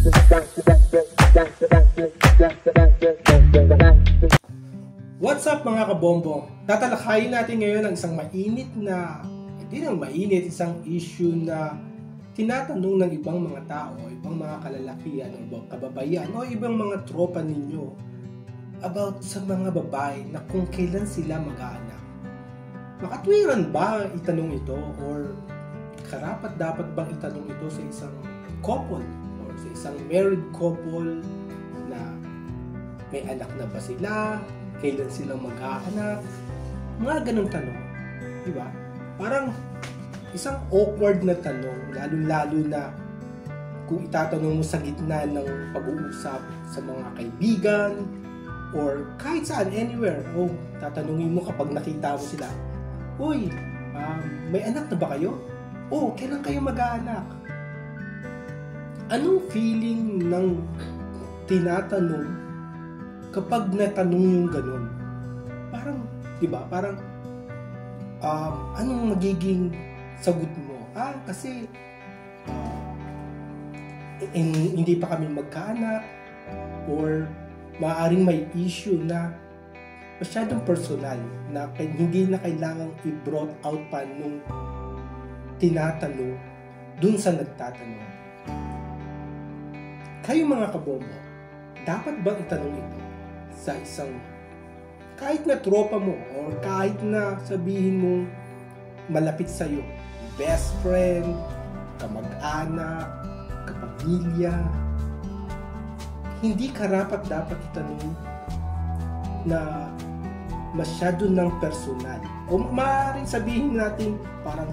What's up mga kabombo? Tatalakayin natin ngayon ang isang mainit na, hindi lang mainit, isang issue na tinatanong ng ibang mga tao, ibang mga kalalakihan, o ibang kababayan, o ibang mga tropa ninyo about sa mga babae na kung kailan sila mag-aanak. Makatwiran ba itanong ito or karapat dapat bang itanong ito sa isang couple or sa isang married couple na may anak na ba sila? Kailan silang mag-aanak? Mga ganong tanong. Diba? Parang isang awkward na tanong, lalo-lalo na kung itatanong mo sa gitna ng pag-uusap sa mga kaibigan or kahit saan, anywhere. O tatanungin mo kapag nakita mo sila, "Uy, may anak na ba kayo? O, kailan kayo mag-aanak?" Anong feeling ng tinatanong kapag natanong yung ganun? Parang, diba? Parang, anong magiging sagot mo? Kasi, hindi pa kami magkaanak, or maaaring may issue na masyadong personal, na hindi na kailangang i-brought out pa nung tinatanong dun sa nagtatanong. Kayo mga kabombo, dapat bang itanong ito sa isang kahit na tropa mo or kahit na sabihin mo malapit sa'yo, best friend, kamag-anak, kapamilya? Hindi karapat dapat itanong na masyado ng personal. O maaaring sabihin natin parang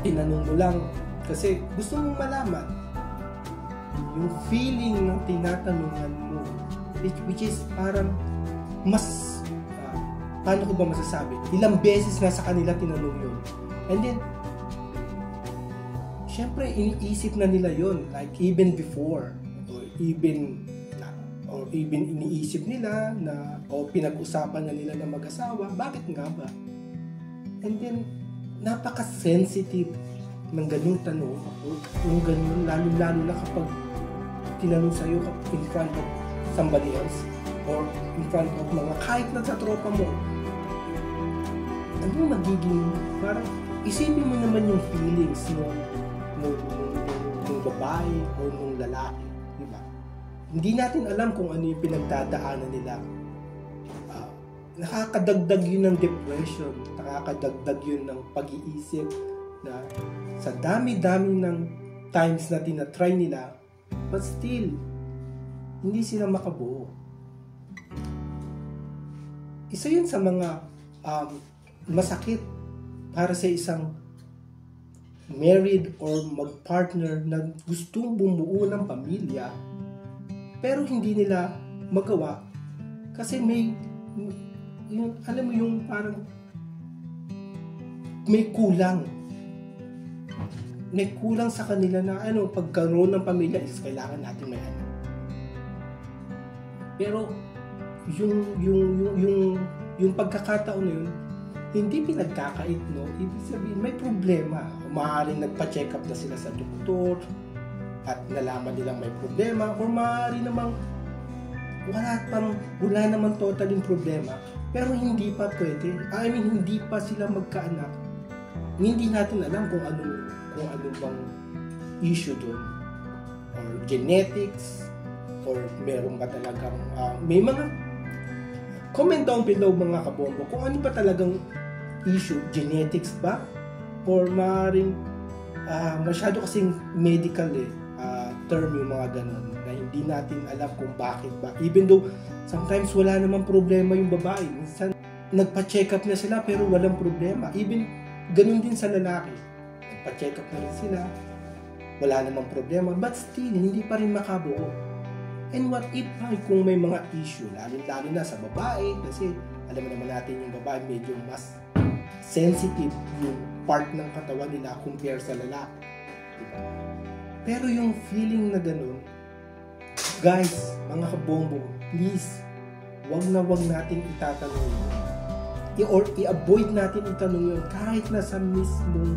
tinanong mo lang kasi gusto mong malaman yung feeling ng tinatanungan mo, which is parang mas paano ko ba masasabi, ilang beses na sa kanila tinanong yun, and then syempre iniisip na nila yun, like even before, or even iniisip nila na, o pinag-usapan na nila na mag-asawa, bakit nga ba? And then napaka-sensitive ng ganung tanong, yung ganun, lalo-lalo na kapag tinanong sa'yo in front of somebody else or in front of mga kahit na sa tropa mo. Ano magiging, parang isipin mo naman yung feelings ng babae o ng lalaki, diba? Hindi natin alam kung ano yung pinagdadaanan nila. Nakakadagdag yun ng depression, nakakadagdag yun ng pag-iisip na sa dami-dami ng times na tinatry nila, but still, hindi sila makabuo. Isa yun sa mga masakit para sa isang married or mag-partner na gustong bumuo ng pamilya, pero hindi nila magawa kasi may yung, alam mo yung parang may kulang sa kanila na pagkaroon ng pamilya is kailangan natin may anak. Pero yung pagkakataon na yun, hindi pinagkakait, no? Ibig sabihin may problema. Maaaring nagpa-check up na sila sa doktor at nalaman nilang may problema, or maaari namang wala naman totaling problema, pero hindi pa pwede. Hindi pa sila magkaanak. Hindi natin alam kung ano bang issue doon, or genetics, or meron ba talagang may mga comment down below mga kabombo kung ano ba talagang issue, genetics ba, or maaaring masyado kasing medical term yung mga ganon na hindi natin alam kung bakit ba, even though sometimes wala namang problema yung babae, minsan nagpa-check up na sila pero walang problema. Even ganon din sa lalaki, nagpa-check up na rin sila, wala namang problema, but still hindi pa rin makabuo. And what if kung may mga issue, lalo na sa babae, kasi alam naman natin yung babae medyo mas sensitive yung part ng katawan nila compare sa lalaki, diba? Pero yung feeling na ganun, guys, mga kabombo, please, wag natin itatanong yun, or i-avoid natin itanong yun kahit nasa mismong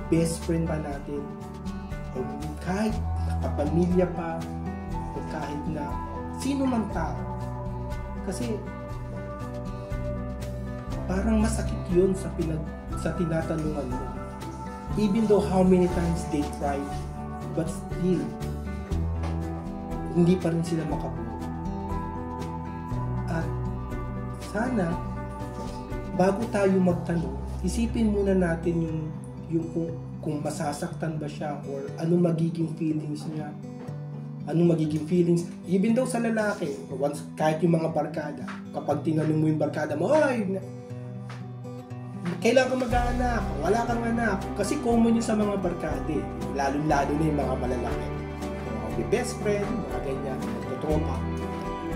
best friend pa natin, o kahit kapamilya pa, o kahit na sino man tao. Kasi parang masakit yun sa tinatanungan mo. Even though how many times they tried, but still, hindi pa rin sila makabuo. At sana, bago tayo magtanong, isipin muna natin yung kung masasaktan ba siya or anong magiging feelings niya. Anong magiging feelings. Even though sa lalaki, once, kahit yung mga barkada, kapag tinanong mo yung barkada mo, ay, kailan ka mag-aanak? Wala kang anak. Kasi common yun sa mga barkada. Lalo-lalo na yung mga malalaki. Yung best friend, mga ganyan, nagtotropa.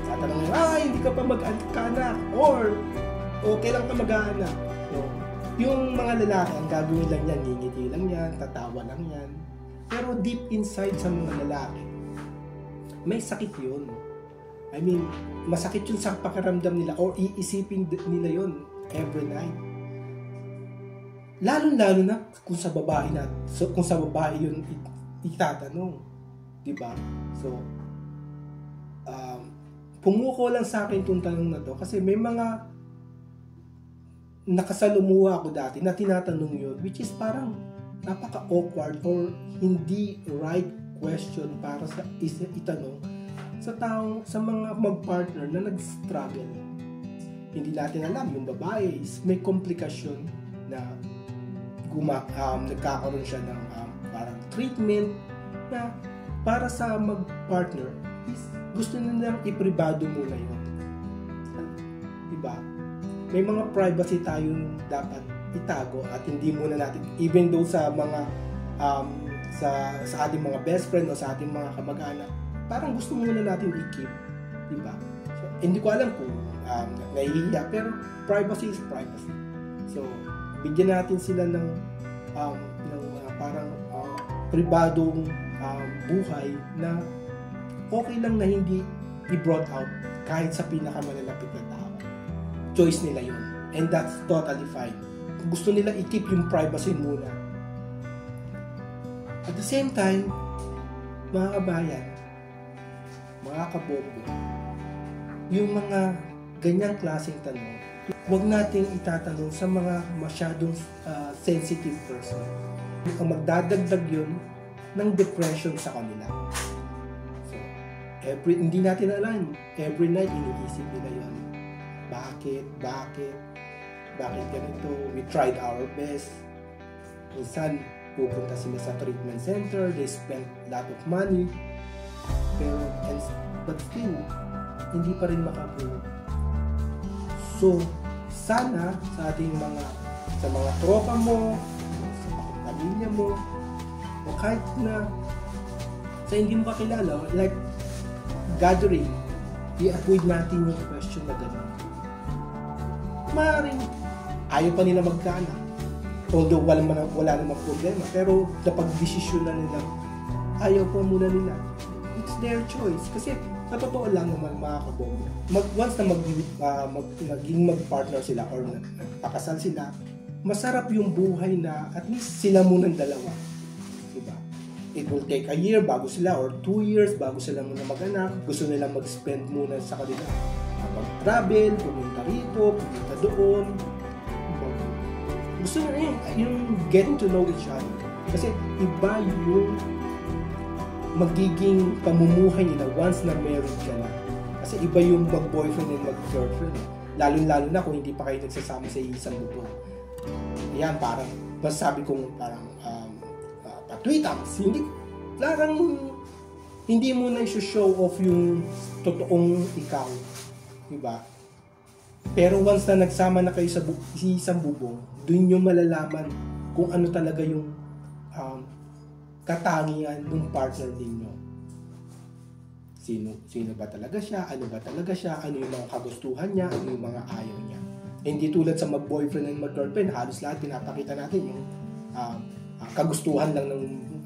Sa tanong nyo, hindi ka pa mag-anak. Or kailan ka mag-aanak? So, yung mga lalaki, ang gagawin lang yan, ngingiti lang yan, tatawa lang yan. Pero deep inside sa mga lalaki, may sakit yun. I mean, masakit yun sa pakiramdam nila or iisipin nila yun every night. Lalo-lalo na kung sa babae kung sa babae yun itatanong. Diba? So, pumuko lang sa akin itong tanong na to kasi may mga nakasalumuha ako dati na tinatanong yun, which is parang napaka-awkward or hindi right question para sa itanong sa mga mag-partner na nag-struggle. Hindi natin alam, yung babae may komplikasyon na nagkakaroon siya ng parang treatment na para sa mag-partner is gusto nilang ipribado muna yun. Diba? May mga privacy tayong dapat itago at hindi muna natin, even though sa mga sa ating mga best friend o sa ating mga kamag-anak, parang gusto muna natin i-keep. Diba? So, hindi ko alam kung nahihiya, pero privacy is privacy. So, bigyan natin sila ng parang pribadong buhay na okay lang na hindi i-brought out kahit sa pinakamalalapit na tao. Choice nila yun. And that's totally fine. Kung gusto nila i-keep yung privacy muna. At the same time, mga kabayan, mga kabobo, yung mga ganyang klaseng tanong, huwag nating itatanong sa mga masyadong sensitive person. Ang magdadagdag yun ng depression sa kanila. So, hindi natin alam. Every night, iniisip nila yun. Bakit ganito? We tried our best. Minsan, pupunta sila sa treatment center. They spend a lot of money. But still, hindi pa rin makabuo. So, sana sa ating sa mga tropa mo, sa pamilya mo, o kahit na sa hindi mo kakilala, like gathering, i-avoid natin yung question na gano'n. Maaaring ayaw pa nila magkaanak, although wala namang problema, pero napag-desisyon na nila, ayaw pa muna nila. It's their choice. Kasi sa totoo lang naman mga kabobo, once na maging mag-partner sila or nagpakasal sila, masarap yung buhay na at least sila munang dalawa. Diba? It will take a year bago sila or 2 years bago sila muna mag-anak. Gusto nila mag-spend muna sa kanila. Mag-travel, pumunta rito, pumunta doon. Gusto nila yung getting to know each other. Kasi iba yung magiging pamumuhay nila once na married ka na. Kasi iba yung mag-boyfriend and mag-girlfriend. Lalo-lalo na kung hindi pa kayo nagsasama sa isang bubong. Ayan, parang, masasabi kong parang patwitams. Hindi mo na i-show off yung totoong ikaw. Diba? Pero once na nagsama na kayo sa isang bubong, dun yung malalaman kung ano talaga yung katangian ng partner ninyo. Sino ba talaga siya? Ano ba talaga siya? Ano yung mga kagustuhan niya? Ano yung mga ayaw niya? Hindi tulad sa mag-boyfriend and mag-girlfriend, halos lahat pinapakita natin yung kagustuhan lang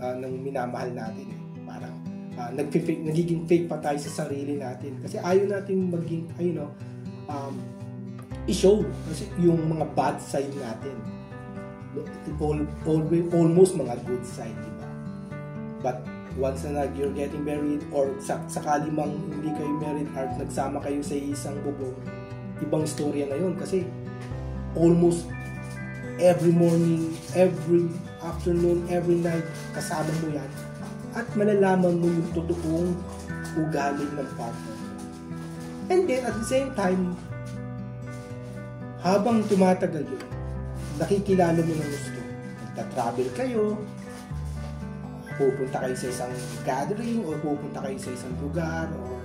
ng minamahal natin. Parang nagiging fake pa tayo sa sarili natin. Kasi ayaw natin maging, i-show kasi yung mga bad side natin. Almost mga good side, diba? But once na you're getting married or sakali mang hindi kayo married at nagsama kayo sa isang bubong, ibang istorya na yun kasi almost every morning, every afternoon, every night kasama mo yan at malalaman mo yung totoong ugali ng partner. And then at the same time, habang tumatagal yun, nakikilala mo ng gusto. Nagta-travel kayo, pupunta kayo sa isang gathering or pupunta kayo sa isang lugar or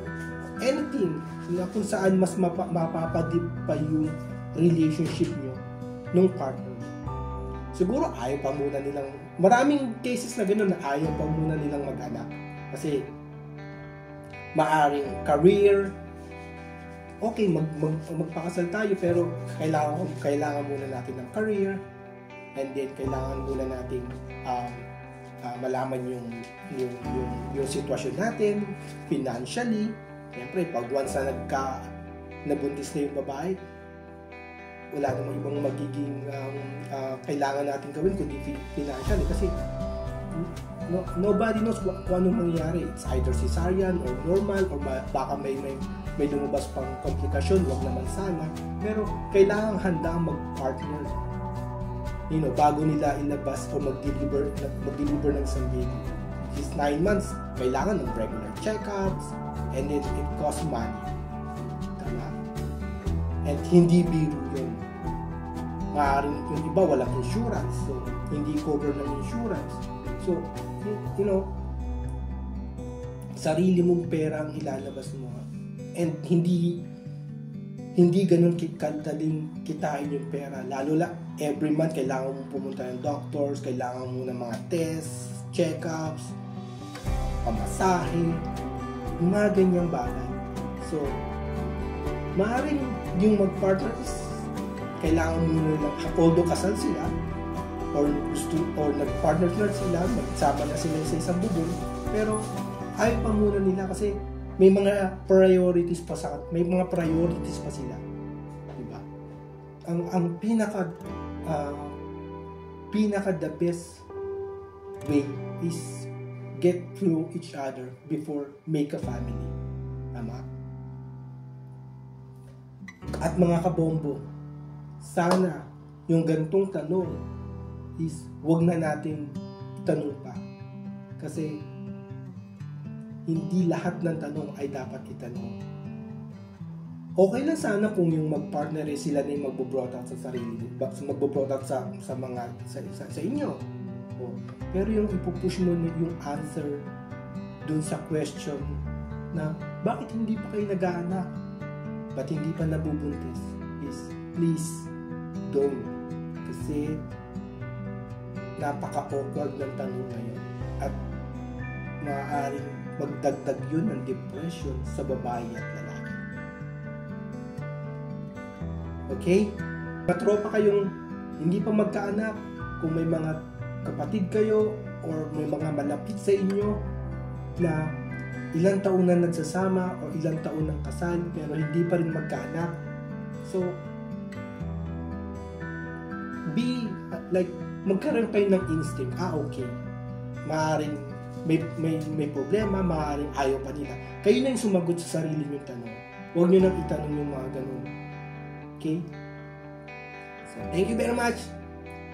anything na kung saan mas mapapadip pa yung relationship nyo nung partner. Siguro ayaw pa muna nilang, maraming cases na gano'n na ayaw pa muna nilang mag-anak kasi maaring career, okay, magpakasal tayo pero kailangan muna natin ng career and then kailangan muna natin malaman yung sitwasyon natin financially. Siyempre, pag once na nabuntis na yung babae, wala namang ibang magiging kailangan natin gawin kundi financially kasi nobody knows kung anong mangyayari. It's either cesarean or normal or baka may lumabas pang komplikasyon, wag naman sana. Pero kailangan handa ang mag-partner. Bago nila ilabas o mag-deliver ng isang baby. These 9 months, kailangan ng regular checkups and it costs money. Tama? And hindi biro yun. Maaaring yung iba walang insurance, so hindi cover ng insurance. So, sarili mong pera ang ilalabas mo. And hindi ganun kadaling kitain yung pera. Lalo every month kailangan mong pumunta ng doctors, kailangan mo ng mga tests, check-ups, pamasahe, mga ganyang bagay. So, maaaring yung mag-partner is kailangan mo nila, although kasal sila, or nag-partner na sila, magsama na sila sa isang bubong, pero ayaw pa muna nila kasi may mga priorities pa sila. Diba? Ang pinaka the best way is get to know each other before make a family. Tama? At mga kabombo, sana yung gantong tanong is wag na natin tanong pa. Kasi hindi lahat ng tanong ay dapat itanong. Okay lang sana kung yung mag-partner sila na yung magbo-brought out sa sarili, magbo-brought out sa inyo. Pero yung ipupush mo yung answer dun sa question na bakit hindi pa kayo nag-aanak, ba't hindi pa nabubuntis, is please don't. Kasi napaka-awkward ng tanong na yun at maaaring magdagdag yun ng depression sa babae at lalaki. Okay? Matropa kayong hindi pa magkaanak, kung may mga kapatid kayo or may mga malapit sa inyo na ilang taon na nagsasama o ilang taon ng kasal pero hindi pa rin magkaanak. So, magkaroon kayo ng instinct. Okay. Maaaring may problema, maaaring ayaw pa nila. Kayo na yung sumagot sa sarili niyong tanong. Huwag niyo nang itanong yung mga ganun. Okay? So, thank you very much.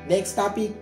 Next topic.